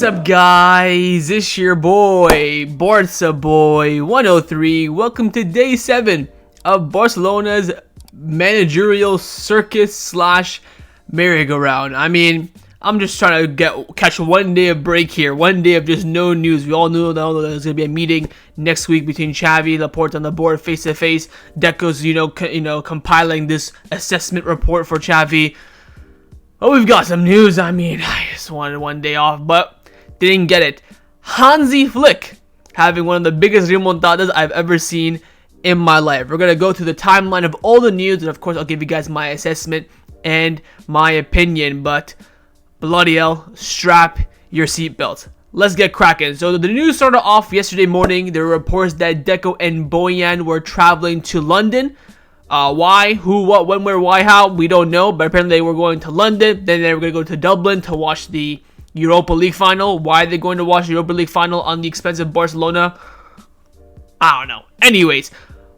What's up, guys? It's your boy, Barca Boy 103. Welcome to day 7 of Barcelona's managerial circus slash merry-go-round. I mean, I'm just trying to catch one day of break here, one day of just no news. We all knew that there's gonna be a meeting next week between Xavi, Laporte on the board, face to face. Deco's, compiling this assessment report for Xavi. Oh, we've got some news. I mean, I just wanted one day off, but didn't get it. Hansi Flick having one of the biggest remontadas I've ever seen in my life. We're going to go through the timeline of all the news, and of course, I'll give you guys my assessment and my opinion, but bloody hell, strap your seatbelt. Let's get cracking. So the news started off yesterday morning. There were reports that Deco and Bojan were traveling to London. Why, who, what, when, where, why, how, we don't know, but apparently they were going to London, then they were going to go to Dublin to watch the Europa League final. Why are they going to watch the Europa League final on the expense of Barcelona? I don't know. Anyways,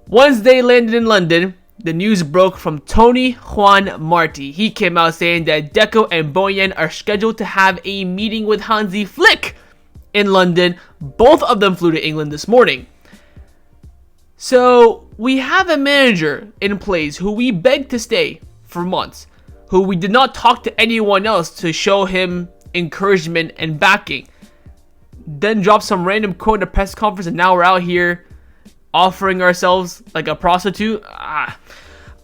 once they landed in London, the news broke from Tony Juan Marti. He came out saying that Deco and Bojan are scheduled to have a meeting with Hansi Flick in London. Both of them flew to England this morning. So, we have a manager in place who we begged to stay for months, who we did not talk to anyone else to show him encouragement and backing. Then dropped some random quote in a press conference, and now we're out here offering ourselves like a prostitute. I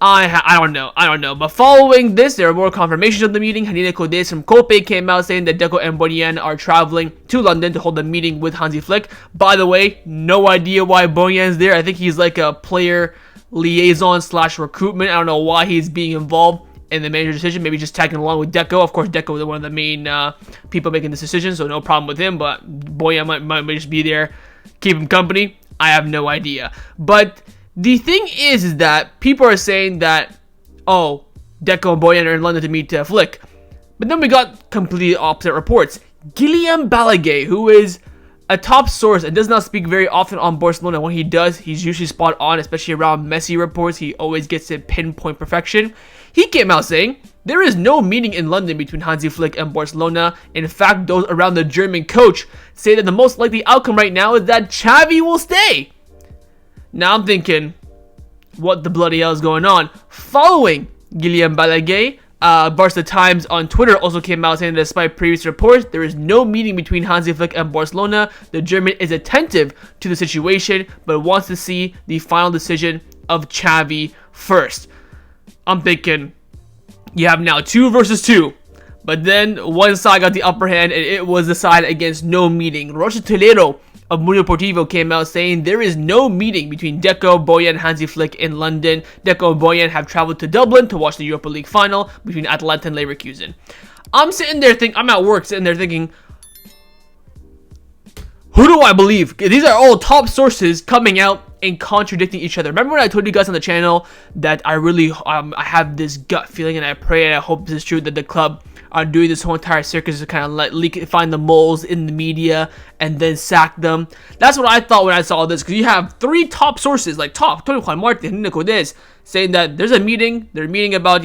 don't know. But following this, there are more confirmations of the meeting. Deco from Cope came out saying that Deco and Bojan are traveling to London to hold a meeting with Hansi Flick. By the way, no idea why Bojan's there. I think he's like a player liaison slash recruitment. I don't know why he's being involved in the manager decision. Maybe just tagging along with Deco. Of course, Deco is one of the main people making this decision, so no problem with him. But Bojan might just be there, keep him company. I have no idea. But the thing is that people are saying that, oh, Deco and Bojan are in London to meet Flick. But then we got completely opposite reports. Guillem Balaguer, who is a top source and does not speak very often on Barcelona. When he does, he's usually spot on, especially around Messi reports. He always gets it pinpoint perfection. He came out saying, there is no meeting in London between Hansi Flick and Barcelona. In fact, those around the German coach say that the most likely outcome right now is that Xavi will stay. Now I'm thinking, what the bloody hell is going on? Following Guillem Balaguer, Barca Times on Twitter also came out saying that despite previous reports, there is no meeting between Hansi Flick and Barcelona. The German is attentive to the situation, but wants to see the final decision of Xavi first. I'm thinking, you have now 2 versus 2. But then one side got the upper hand, and it was the side against no meeting. Rocha Toledo of Mundo Deportivo came out saying there is no meeting between Deco, Bojan, and Hansi Flick in London. Deco and Bojan have traveled to Dublin to watch the Europa League final between Atalanta and Leverkusen. I'm at work sitting there thinking, who do I believe? These are all top sources coming out and contradicting each other. Remember when I told you guys on the channel that I really I have this gut feeling, and I pray and I hope this is true, that the club are doing this whole entire circus to kind of find the moles in the media and then sack them. That's what I thought when I saw this, because you have 3 top sources, like Tony Juan Martin, Deco, saying that there's a meeting. They're meeting about,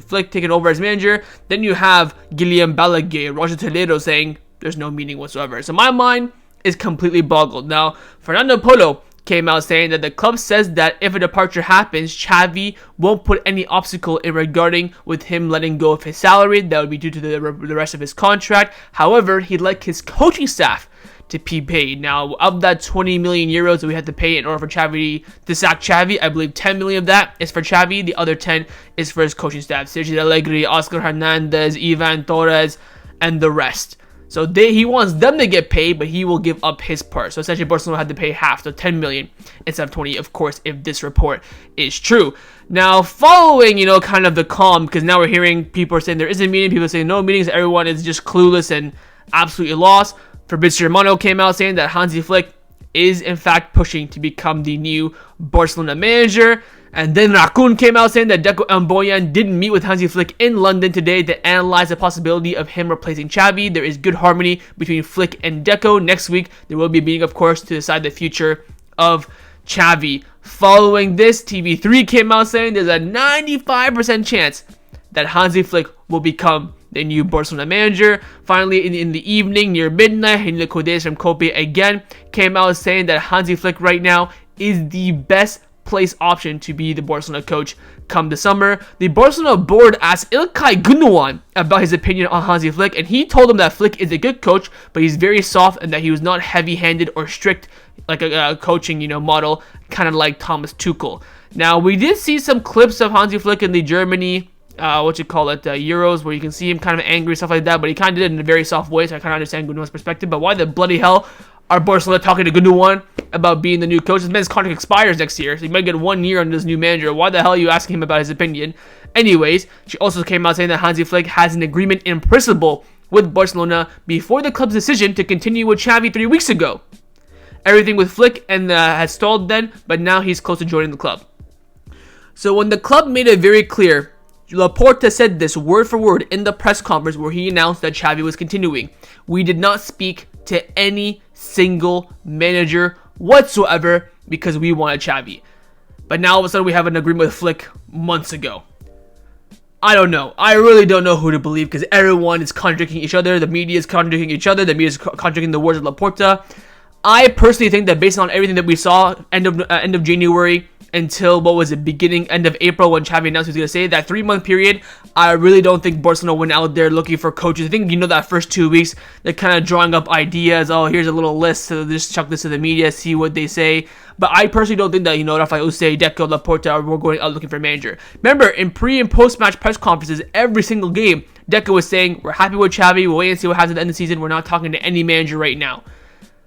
Flick taking over as manager. Then you have Guillem Balaguer, Roger Toledo saying there's no meeting whatsoever. So my mind is completely boggled. Now, Fernando Polo came out saying that the club says that if a departure happens, Xavi won't put any obstacle in regarding with him letting go of his salary. That would be due to the rest of his contract. However, he'd like his coaching staff to be paid. Now, of that 20 million euros that we had to pay in order for Xavi to sack Xavi, I believe 10 million of that is for Xavi. The other 10 is for his coaching staff. Sergio Allegri, Oscar Hernandez, Ivan Torres, and the rest. So he wants them to get paid, but he will give up his part. So essentially, Barcelona had to pay half, so 10 million instead of 20, of course, if this report is true. Now, following, kind of the calm, because now we're hearing people are saying there is a meeting, people saying no meetings, everyone is just clueless and absolutely lost. Fabrizio Romano came out saying that Hansi Flick is, in fact, pushing to become the new Barcelona manager. And then Raccoon came out saying that Deco and Bojan didn't meet with Hansi Flick in London today to analyze the possibility of him replacing Xavi. There is good harmony between Flick and Deco. Next week, there will be a meeting, of course, to decide the future of Xavi. Following this, TV3 came out saying there's a 95% chance that Hansi Flick will become the new Barcelona manager. Finally, in the evening, near midnight, Hansi Flick from Kope again came out saying that Hansi Flick right now is the best place option to be the Barcelona coach come the summer. The Barcelona board asked İlkay Gündoğan about his opinion on Hansi Flick, and he told them that Flick is a good coach, but he's very soft and that he was not heavy-handed or strict like a coaching, model, kind of like Thomas Tuchel. Now, we did see some clips of Hansi Flick in the Germany, Euros, where you can see him kind of angry, stuff like that, but he kind of did it in a very soft way, so I kind of understand Gündoğan's perspective. But why the bloody hell are Barcelona talking to Gündoğan about being the new coach? This man's contract expires next year, so he might get 1 year under this new manager. Why the hell are you asking him about his opinion? Anyways, she also came out saying that Hansi Flick has an agreement in principle with Barcelona before the club's decision to continue with Xavi 3 weeks ago. Everything with Flick and had stalled then, but now he's close to joining the club. So when the club made it very clear, Laporta said this word for word in the press conference where he announced that Xavi was continuing. We did not speak to any single manager whatsoever because we wanted Xavi. But now all of a sudden we have an agreement with Flick months ago. I don't know. I really don't know who to believe because everyone is contradicting each other. The media is contradicting each other. The media is contradicting the words of Laporta. I personally think that based on everything that we saw end of January until end of April when Xavi announced he was going to say that 3-month period, I really don't think Barcelona went out there looking for coaches. I think that first 2 weeks they're kind of drawing up ideas. Oh, here's a little list, so just chuck this to the media, see what they say. But I personally don't think that Rafael Usse, Deco, Laporta were going out looking for a manager. Remember, in pre and post match press conferences, every single game, Deco was saying we're happy with Xavi. We'll wait and see what happens at the end of the season. We're not talking to any manager right now.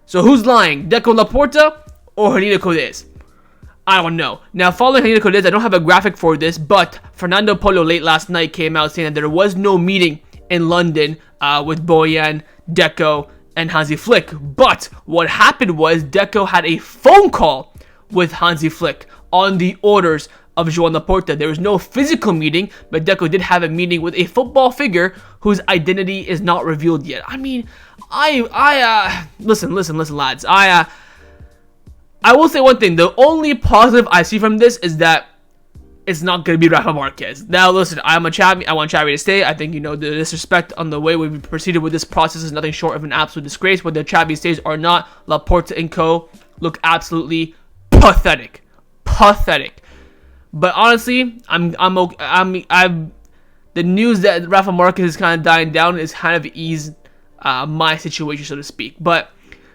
So who's lying, Deco, Laporta, or Hansi Flick? I don't know. Now, following Hansi Flick, I don't have a graphic for this, but Fernando Polo late last night came out saying that there was no meeting in London with Bojan, Deco, and Hansi Flick. But what happened was Deco had a phone call with Hansi Flick on the orders of Joan Laporta. There was no physical meeting, but Deco did have a meeting with a football figure whose identity is not revealed yet. I mean, listen, lads. I will say one thing. The only positive I see from this is that it's not going to be Rafa Marquez. Now, listen, I want Xavi to stay. I think, the disrespect on the way we've proceeded with this process is nothing short of an absolute disgrace. Whether Xavi stays or not, Laporta and co. look absolutely pathetic. But honestly, the news that Rafa Marquez is kind of dying down is kind of eased my situation, so to speak. But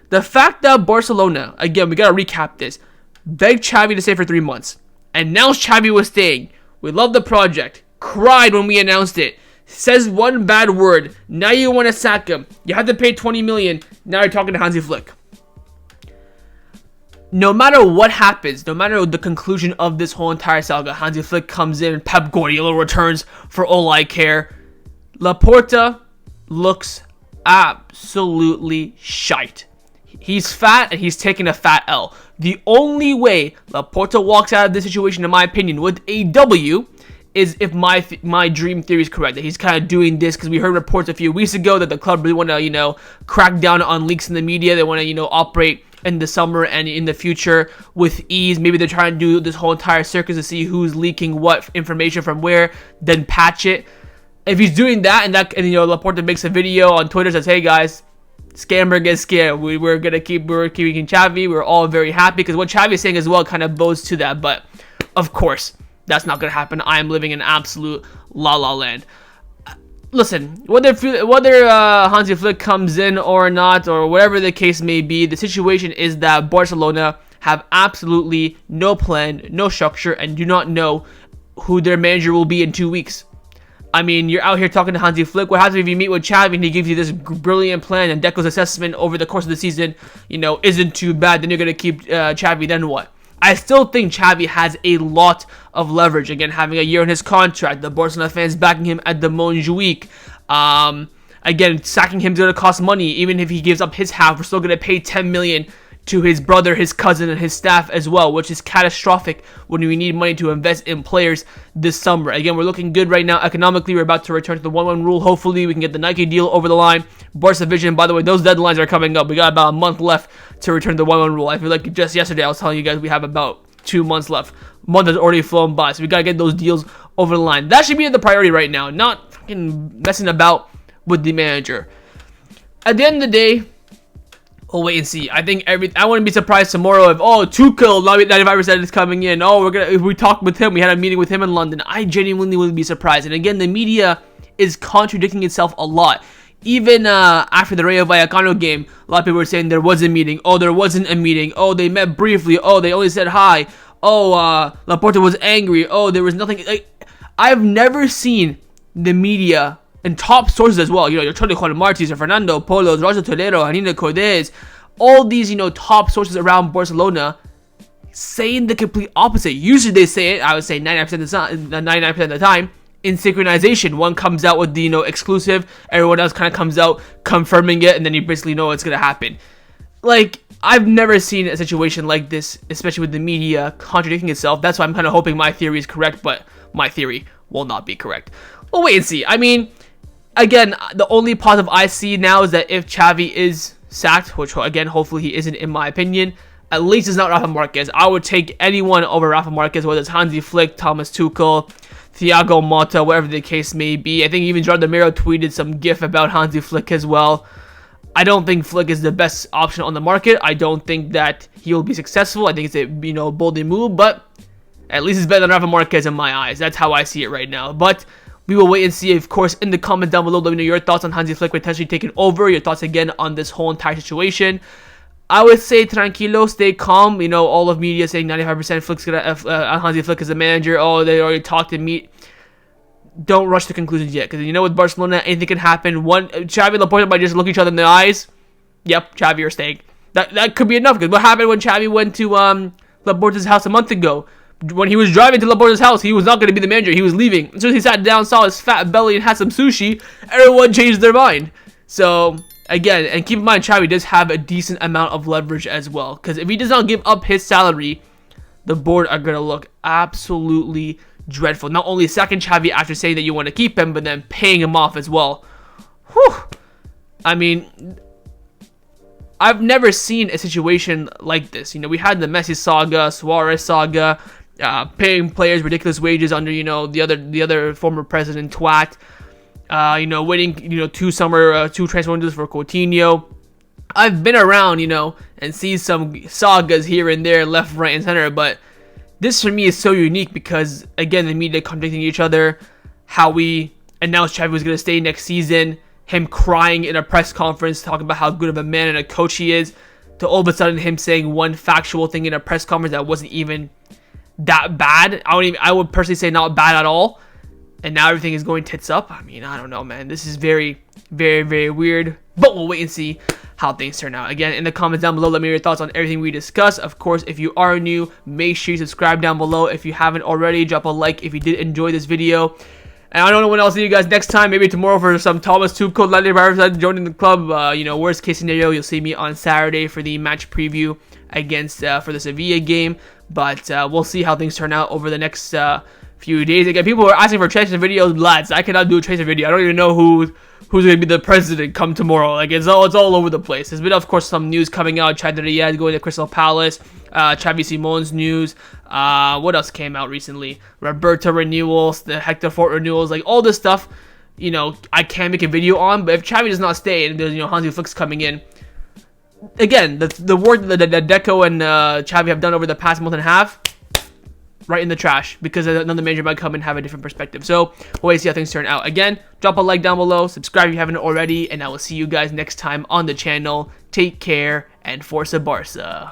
the fact that Barcelona, again, we got to recap this, begged Xavi to stay for 3 months, announced Xavi was staying, we love the project, cried when we announced it, says one bad word, now you want to sack him, you have to pay 20 million, now you're talking to Hansi Flick. No matter what happens, no matter the conclusion of this whole entire saga, Hansi Flick comes in, Pep Guardiola returns, for all I care, Laporta looks absolutely shite. He's fat and he's taking a fat L. The only way Laporta walks out of this situation, in my opinion, with a W is if my dream theory is correct, that he's kind of doing this because we heard reports a few weeks ago that the club really want to, crack down on leaks in the media. They want to, operate in the summer and in the future with ease. Maybe they're trying to do this whole entire circus to see who's leaking what information from where, then patch it. If he's doing that and Laporta makes a video on Twitter that says, hey guys, scammer gets scared. We're keeping Xavi. We're all very happy because what Xavi is saying as well kind of bodes to that. But of course, that's not gonna happen. I am living in absolute la la land. Listen, whether Hansi Flick comes in or not, or whatever the case may be, the situation is that Barcelona have absolutely no plan, no structure, and do not know who their manager will be in 2 weeks. I mean, you're out here talking to Hansi Flick. What happens if you meet with Xavi and he gives you this brilliant plan and Deco's assessment over the course of the season, isn't too bad? Then you're going to keep Xavi, then what? I still think Xavi has a lot of leverage. Again, having a year in his contract, the Barcelona fans backing him at the Montjuic. Again, sacking him is going to cost money. Even if he gives up his half, we're still going to pay 10 million to his brother, his cousin, and his staff as well, which is catastrophic when we need money to invest in players this summer. Again, we're looking good right now economically. We're about to return to the 1-1 rule. Hopefully, we can get the Nike deal over the line. Barca Vision, by the way, those deadlines are coming up. We got about a month left to return to the 1-1 rule. I feel like just yesterday I was telling you guys we have about 2 months left. Month has already flown by, so we got to get those deals over the line. That should be the priority right now, not fucking messing about with the manager. At the end of the day, we'll wait and see. I think I wouldn't be surprised tomorrow if Tuchel 95% is coming in. If we talked with him, we had a meeting with him in London. I genuinely wouldn't be surprised. And again, the media is contradicting itself a lot. Even after the Rayo Vallecano game, a lot of people were saying there was a meeting. There wasn't a meeting. They met briefly. They only said hi. Laporta was angry. There was nothing. I've never seen the media and top sources as well. Your Tony Juan Martins, Fernando Polos, Roger Toledo, Janina Cordes, all these top sources around Barcelona saying the complete opposite. Usually they say it, I would say 99% of the time, in synchronization. One comes out with the exclusive, everyone else kind of comes out confirming it, and then you basically know it's gonna happen. I've never seen a situation like this, especially with the media contradicting itself. That's why I'm kind of hoping my theory is correct, but my theory will not be correct. We'll wait and see. I mean, again, the only positive I see now is that if Xavi is sacked, which again, hopefully he isn't in my opinion, at least it's not Rafa Marquez. I would take anyone over Rafa Marquez, whether it's Hansi Flick, Thomas Tuchel, Thiago Motta, whatever the case may be. I think even Jordan Miro tweeted some gif about Hansi Flick as well. I don't think Flick is the best option on the market. I don't think that he will be successful. I think it's a bold move, but at least it's better than Rafa Marquez in my eyes. That's how I see it right now. But we will wait and see. Of course, in the comments down below, let me know your thoughts on Hansi Flick potentially taking over. Your thoughts again on this whole entire situation. I would say tranquilo, stay calm. All of media saying 95% Flick's gonna Hansi Flick is the manager. They already talked and meet. Don't rush to conclusions yet, because with Barcelona, anything can happen. Xavi and Laporta might just look each other in the eyes. Yep, Xavi or staying. That could be enough. Because what happened when Xavi went to Laporta's house a month ago? When he was driving to Laporta's house, he was not going to be the manager. He was leaving. As soon as he sat down, saw his fat belly, and had some sushi, everyone changed their mind. So again, and keep in mind, Xavi does have a decent amount of leverage as well. Because if he does not give up his salary, the board are going to look absolutely dreadful. Not only sacking Xavi after saying that you want to keep him, but then paying him off as well. Whew. I mean, I've never seen a situation like this. We had the Messi saga, Suarez saga, paying players ridiculous wages under the other former president twat. Waiting 2 transfer windows for Coutinho. I've been around and seen some sagas here and there, left, right, and center, but this for me is so unique because, again, the media contradicting each other. How we announced Xavi was going to stay next season. Him crying in a press conference, talking about how good of a man and a coach he is. To all of a sudden him saying one factual thing in a press conference that wasn't even that bad. I would personally say not bad at all. And now everything is going tits up. I mean, I don't know, man. This is very, very, very weird. But we'll wait and see how things turn out. Again, in the comments down below, let me know your thoughts on everything we discussed. Of course, if you are new, make sure you subscribe down below. If you haven't already, drop a like if you did enjoy this video. And I don't know when I'll see you guys next time. Maybe tomorrow for some Thomas Tuchel 95% joining the club. Worst case scenario, you'll see me on Saturday for the match preview against for the Sevilla game. But we'll see how things turn out over the next few days. Again, people are asking for transfer videos. Lads, I cannot do a transfer video. I don't even know who's going to be the president come tomorrow. It's all over the place. There's been, of course, some news coming out. Chad Riyad going to Crystal Palace. Xavi Simon's news. What else came out recently? Roberto renewals, the Hector Fort renewals, all this stuff. I can make a video on. But if Xavi does not stay and there's Hansi Flick's coming in, again, the work that Deco and Xavi have done over the past month and a half, right in the trash, because another manager might come and have a different perspective. So we'll wait to see how things turn out. Again, drop a like down below, subscribe if you haven't already, and I will see you guys next time on the channel. Take care, and Forza Barca.